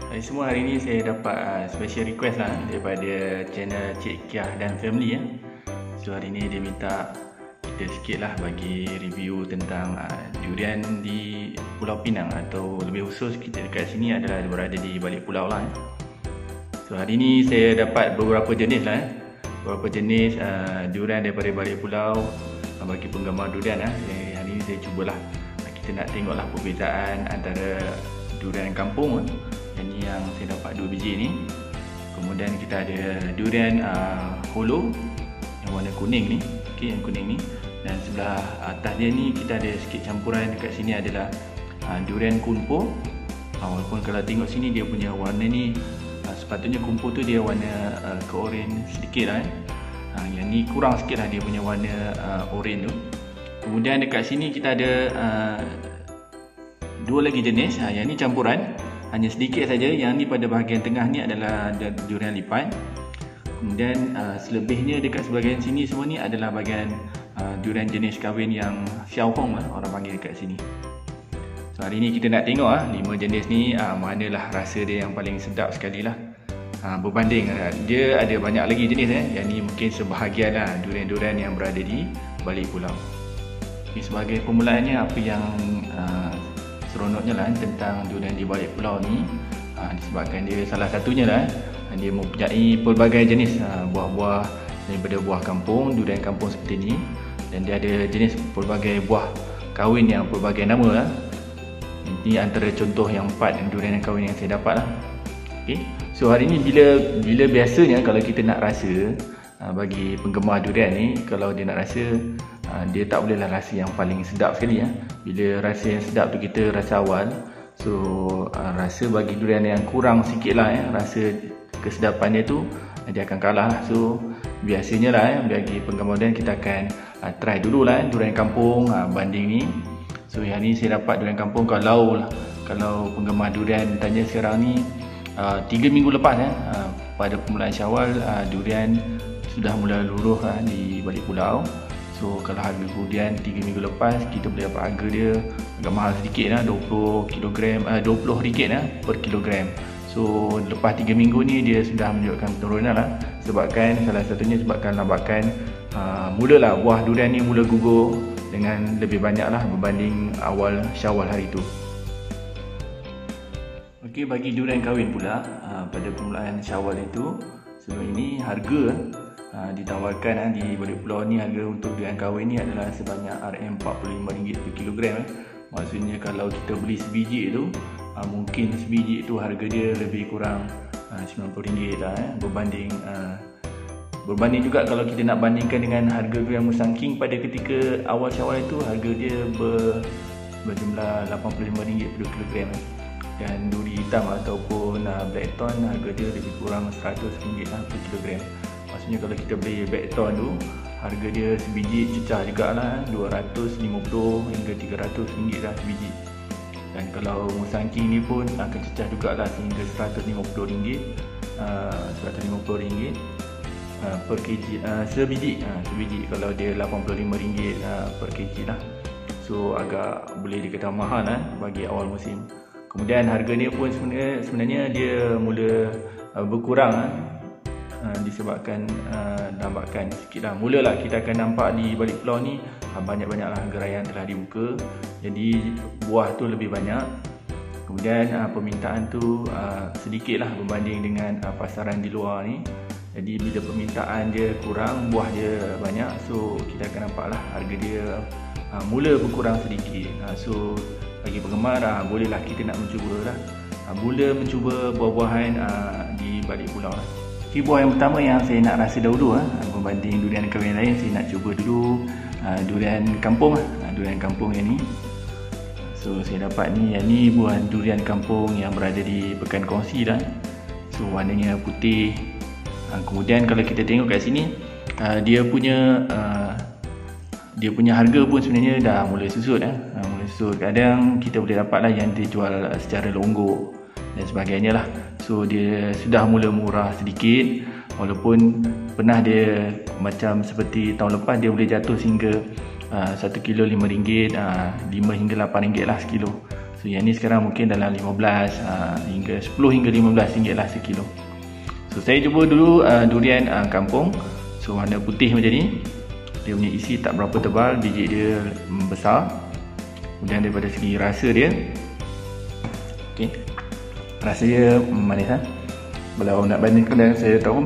Hai semua, hari ni saya dapat special request lah daripada channel Cik Kiah dan Family ya. So hari ni dia minta kita sikit lah bagi review tentang durian di Pulau Pinang, atau lebih khusus kita dekat sini adalah berada di balik pulau lah. So hari ni saya dapat beberapa jenis lah beberapa jenis durian daripada balik pulau bagi penggemar durian lah. Hari ni saya cubalah kita nak tengoklah perbezaan antara durian kampung. Ini yang saya dapat 2 biji ni. Kemudian kita ada durian holo yang warna kuning ni, okey, yang kuning ni. Dan sebelah atas dia ni kita ada sikit campuran. Dekat sini adalah durian kunpo. Walaupun kalau tengok sini dia punya warna ni sepatutnya kunpo tu dia warna ke oren sedikit lah. Yang ni kurang sikit lah dia punya warna oren tu. Kemudian dekat sini kita ada 2 lagi jenis. Yang ni campuran, hanya sedikit saja. Yang ni pada bahagian tengah ni adalah durian lipat. Kemudian selebihnya dekat sebahagian sini semua ni adalah bahagian durian jenis kahwin yang Xiao Hong lah orang panggil dekat sini. So hari ni kita nak tengok 5 jenis ni manalah rasa dia yang paling sedap sekali lah. Berbanding dia ada banyak lagi jenis Yang ni mungkin sebahagian lah durian-durian yang berada di balik pulau. Okay, sebagai permulaannya apa yang seronoknya lah tentang durian di balik pulau ni, disebabkan dia salah satunya lah dia mempunyai pelbagai jenis buah-buah daripada buah kampung, durian kampung seperti ni. Dan dia ada jenis pelbagai buah kahwin yang pelbagai nama lah. Ini antara contoh yang 4 durian yang kahwin yang saya dapat lah. Okay. So hari ni bila biasanya kalau kita nak rasa bagi penggemar durian ni, kalau dia nak rasa dia tak bolehlah rasa yang paling sedap sekali ya. Bila rasa yang sedap tu kita rasa awal. So rasa bagi durian yang kurang sikit lah rasa kesedapan dia tu dia akan kalah. So biasanya lah bagi penggemar durian kita akan try dulu lah durian kampung banding ni. So yang ni saya dapat durian kampung. Kalau penggemar durian tanya sekarang ni 3 minggu lepas pada permulaan Syawal durian sudah mula luruh di balik pulau. So kalau harga durian 3 minggu lepas kita boleh dapat harga dia agak mahal sedikit lah, 20 ringgit per kilogram. So lepas 3 minggu ni dia sudah menunjukkan penurunan lah. Salah satunya sebabkan lambakan mulalah buah durian ni mula gugur dengan lebih banyak lah berbanding awal Syawal hari tu. Okey, bagi durian kahwin pula pada permulaan Syawal itu, sebelum ini harga ditawarkan di balik pulau ni, harga untuk durian kahwin ni adalah sebanyak RM45 per kilogram. Maksudnya kalau kita beli sebiji tu mungkin sebiji tu harga dia lebih kurang RM90 lah berbanding juga kalau kita nak bandingkan dengan harga durian Musang King pada ketika awal Syawal itu, harga dia berjumlah RM85 per kilogram. Dan duri hitam ataupun black tone harga dia lebih kurang RM100 lah per kilogram. Maksudnya kalau kita beli Blackton tu harga dia sebiji cecah jugalah RM250 hingga RM300 lah sebiji. Dan kalau Musang King ni pun akan cecah jugalah sehingga RM150 per kg sebiji. Kalau dia RM85 per kg lah. So agak boleh dikatakan mahal bagi awal musim. Kemudian harga ni pun sebenarnya dia mula berkurang disebabkan lambakan sikit lah. Mulalah kita akan nampak di balik pulau ni banyak-banyaklah gerai yang telah dibuka. Jadi buah tu lebih banyak. Kemudian permintaan tu sedikit lah berbanding dengan pasaran di luar ni. Jadi bila permintaan dia kurang, buah dia banyak. So kita akan nampak lah harga dia mula berkurang sedikit. So bagi penggemar bolehlah kita nak mencuba lah. Mula mencuba buah-buahan di balik pulau lah. Okay, buah yang pertama yang saya nak rasa dahulu berbanding durian kahwin lain, saya nak cuba dulu durian kampung durian kampung yang ni. So saya dapat ni, yang ni buah durian kampung yang berada di Pekan Kongsi lah. So warnanya putih. Kemudian kalau kita tengok kat sini dia punya harga pun sebenarnya dah mula susut Kadang kita boleh dapat lah yang dijual secara longgok dan sebagainya lah. So dia sudah mula murah sedikit, walaupun pernah dia macam seperti tahun lepas dia boleh jatuh sehingga 1 kilo RM5, 5 hingga RM8 lah sekilo. So yang ni sekarang mungkin dalam 15 hingga 10 hingga 15 ringgit lah sekilo. So saya cuba dulu durian kampung. So warna putih macam ni. Dia punya isi tak berapa tebal, biji dia besar. Kemudian daripada segi rasa dia, okey, rasa dia manis lah. Kalau nak bandingkan dengan saya tahu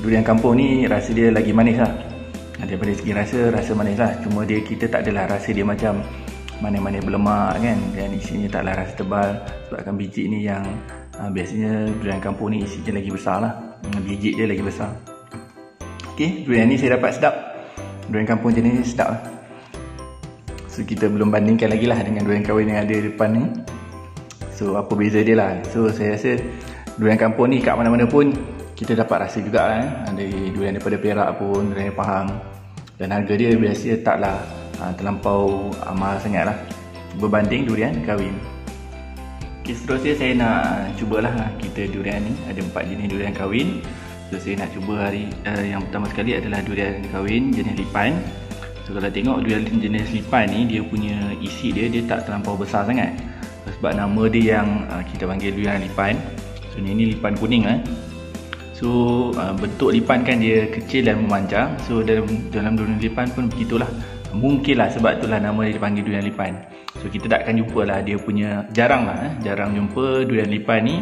durian kampung ni rasa dia lagi manis lah. Daripada segi rasa manis lah. Cuma dia, kita tak adalah rasa dia macam manis-manis berlemak kan, dan isinya taklah rasa tebal. Sebabkan biji ni yang biasanya durian kampung ni isinya lagi besar lah, biji dia lagi besar. Ok, durian ni saya dapat sedap. Durian kampung jenis ni sedap lah. So kita belum bandingkan lagi lah dengan durian kahwin yang ada di depan ni. So apa beza dia lah. So saya rasa durian kampung ni kat mana-mana pun kita dapat rasa jugalah Ada durian daripada Perak pun, durian Pahang. Dan harga dia biasa taklah terlampau mahal sangat lah berbanding durian kahwin. Ok, seterusnya saya nak cubalah kita durian ni. Ada 4 jenis durian kahwin. So saya nak cuba yang pertama sekali adalah durian kahwin jenis lipan. So kalau tengok durian jenis lipan ni, dia punya isi dia tak terlampau besar sangat. Sebab nama dia yang kita panggil durian lipan. So ni lipan kuning lah. So bentuk lipan kan dia kecil dan memanjang. So dalam durian lipan pun begitulah. Mungkinlah sebab itulah nama dia dipanggil durian lipan. So kita takkan jumpa lah dia punya, jarang jumpa durian lipan ni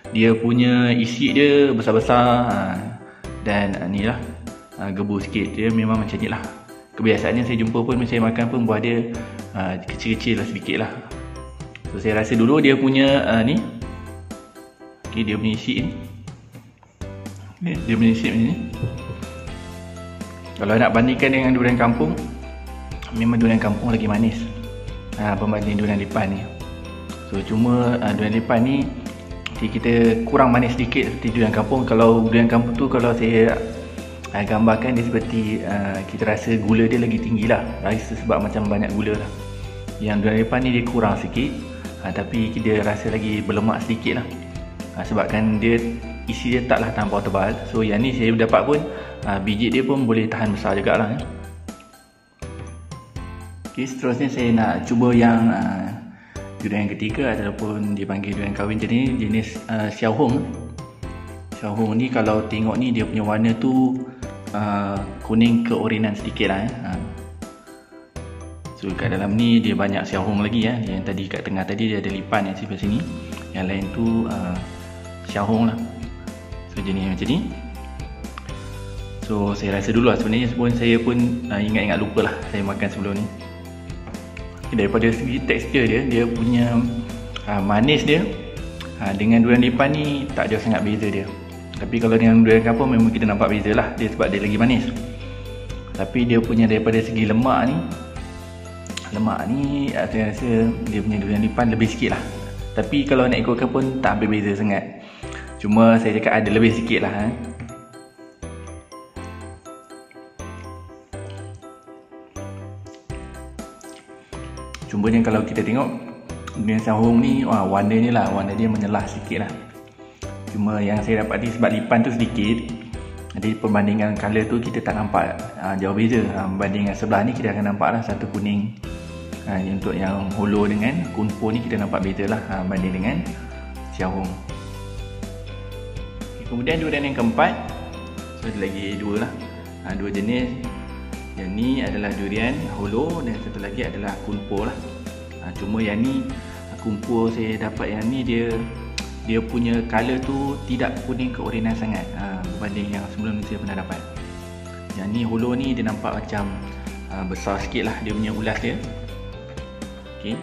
dia punya isi dia besar-besar dan ni lah gebu sikit. Dia memang macam ni lah. Kebiasaannya saya jumpa pun, saya makan pun buah dia kecil-kecil lah sedikit lah. So saya rasa dulu dia punya ni, okay, dia punya isi ni, okay, dia punya isi macam ni. Kalau nak bandingkan dengan durian kampung, memang durian kampung lagi manis berbanding durian lipan ni. So cuma durian lipan ni kita kurang manis sedikit seperti durian kampung. Kalau durian kampung tu, kalau saya gambarkan dia seperti kita rasa gula dia lagi tinggi lah, rasa sebab macam banyak gula lah. Yang durian lipan ni dia kurang sikit, tapi dia rasa lagi berlemak sedikit lah, sebabkan dia isi dia taklah terlampau tebal. So yang ni saya dapat pun biji dia pun boleh tahan besar jugalah. Okay, seterusnya saya nak cuba yang durian yang ketiga ataupun dipanggil durian kahwin jenis Xiao Hong. Xiao Hong ni kalau tengok ni dia punya warna tu kuning keorinan sedikit lah. So kat dalam ni dia banyak Xiao Hong lagi ya. Yang tadi kat tengah tadi dia ada lipan yang sebelah sini. Yang lain tu Xiao Hong lah. So jenis macam ni. So saya rasa dulu lah, sebenarnya saya pun ingat-ingat lupa lah saya makan sebelum ni. Daripada segi tekstur dia punya manis dia dengan durian lipan ni tak jauh sangat beza dia. Tapi kalau dengan durian kampung memang kita nampak beza lah dia, sebab dia lagi manis. Tapi dia punya daripada segi lemak ni saya rasa dia punya durian lipan lebih sikit lah. Tapi kalau nak ikutkan pun tak hampir beza sangat. Cuma saya cakap ada lebih sikit lah. Cumanya kalau kita tengok durian Xiao Hong ni, warna ni lah, warna dia menyelah sikit lah. Cuma yang saya dapati sebab lipan tu sedikit, jadi perbandingan colour tu kita tak nampak jauh beza. Berbanding dengan sebelah ni kita akan nampak lah satu kuning. Untuk yang holo dengan kunpo ni kita nampak beza lah banding dengan Xiao Hong. Kemudian durian yang keempat, so ada lagi dua lah, dua jenis. Yang ni adalah durian holo dan satu lagi adalah kunpo lah. Cuma yang ni kunpo saya dapat yang ni dia punya colour tu tidak kuning keorinan sangat berbanding yang sebelum ni saya pernah dapat. Yang ni holo ni dia nampak macam besar sikit lah dia punya ulas dia. Okay.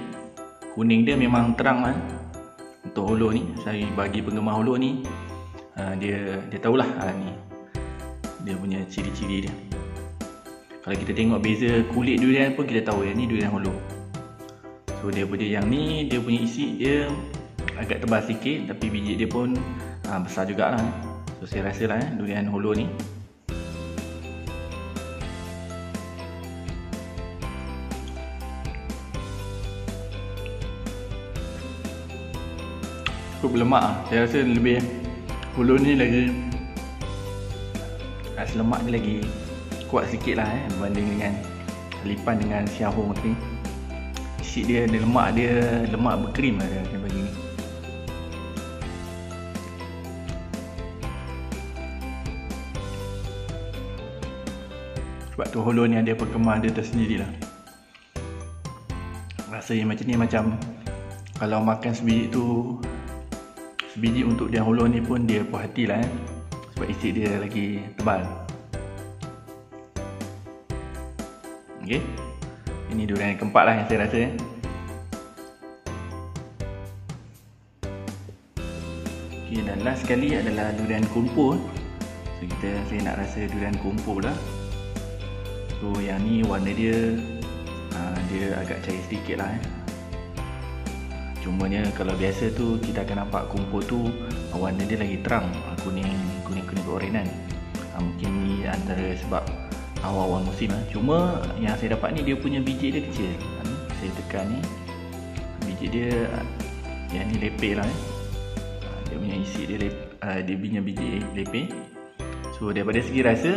Kuning dia memang terang lah untuk holo ni. Saya bagi penggemar holo ni dia tahulah ni dia punya ciri-ciri dia. Kalau kita tengok beza kulit durian pun kita tahu yang ni durian holo. So daripada yang ni dia punya isi dia agak tebal sikit, tapi biji dia pun besar jugalah. So saya rasa lah durian holo ni cukup lemak. Saya rasa lebih holo ni lagi rasa lemak dia lagi kuat sikit lah berbanding dengan lipan dengan Xiao Hong ni. isi dia lemak berkrim lah dia bagi ni. Sebab tu hollow ni ada perkembangan dia tersendiri lah. Rasanya macam ni, macam kalau makan sebiji untuk dia hollow ni pun dia puas hati lah sebab isi dia lagi tebal. Ok, ini durian yang keempat lah yang saya rasa Ok, dan last sekali adalah durian kumpu. So saya nak rasa durian kumpu pula. So yang ni warna dia agak cair sedikit lah Cumanya kalau biasa tu kita akan nampak kumpu tu warna dia lagi terang, kuning keorenan. Mungkin ni antara sebab awal-awal musim lah. Cuma yang saya dapat ni dia punya biji dia kecil. Saya tekan ni, biji dia yang ni lepeh lah Dia punya isi dia dia punya biji lepeh. So daripada segi rasa,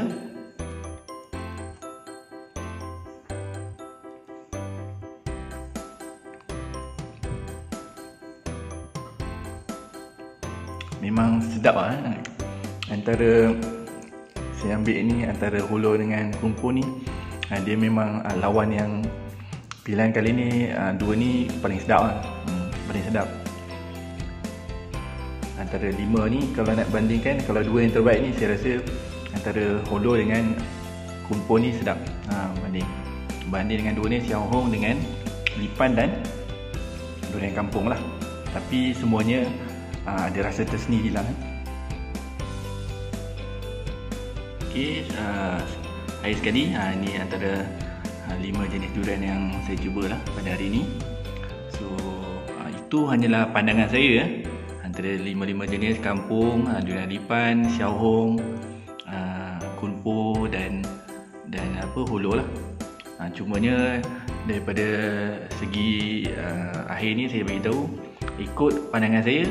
memang sedap lah Antara saya ambil ni, antara hollow dengan kumpu ni, dia memang lawan yang pilihan kali ni. Dua ni paling sedap lah, paling sedap. Antara 5 ni kalau nak bandingkan, kalau 2 yang terbaik ni saya rasa antara hollow dengan kumpu ni sedap. Banding dengan 2 ni, Xiao Hong dengan lipan dan durian kampung lah. Tapi semuanya ada rasa tersendiri lah. Ok, akhir sekali ni antara 5 jenis durian yang saya cuba lah pada hari ni. So itu hanyalah pandangan saya antara 5 jenis kampung, durian lipan, Xiao Hong, kunpo dan hollow lah. Cumanya daripada segi akhir ni saya beritahu ikut pandangan saya,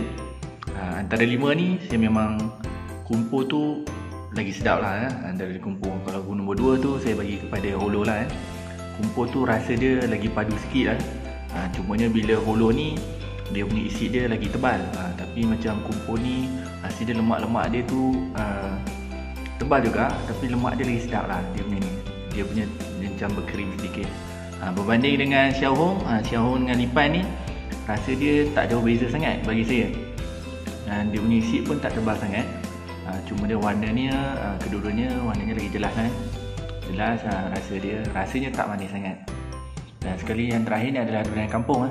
antara 5 ni saya memang kumpu tu lagi sedap lah dari kumpu. Kalau nombor 2 tu saya bagi kepada hollow lah Kumpu tu rasa dia lagi padu sikit lah. Cumanya bila hollow ni dia punya isi dia lagi tebal. Tapi macam kumpu ni rasa dia lemak-lemak dia tu tebal juga, tapi lemak dia lagi sedap lah. Dia punya macam berkrim sedikit. Berbanding dengan Xiao Hong, Xiao Hong dengan lipan ni rasa dia tak jauh beza sangat bagi saya. Dia punya isi pun tak tebal sangat. Cuma dia warnanya, kedua-duanya warnanya lagi jelas jelas. Rasanya tak manis sangat. Dan sekali yang terakhir ni adalah durian kampung.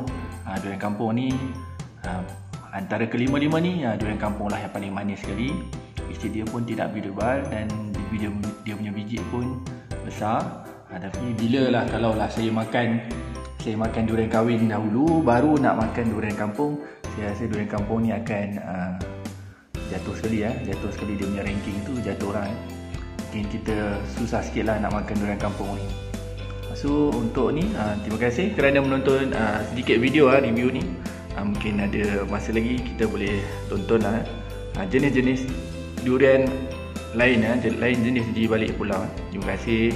Durian kampung ni antara kelima-lima ni, durian kampung lah yang paling manis sekali. Isi dia pun tidak begitu tebal dan dia punya biji pun besar. Tapi bila lah kalau lah saya makan durian kahwin dahulu baru nak makan durian kampung, saya rasa durian kampung ni akan jatuh sekali dia punya ranking tu jatuh lah. Mungkin kita susah sikit lah nak makan durian kampung ni. So untuk ni terima kasih kerana menonton sedikit video review ni. Mungkin ada masa lagi kita boleh tonton lah jenis-jenis durian lain, lain jenis di balik pulau. Terima kasih.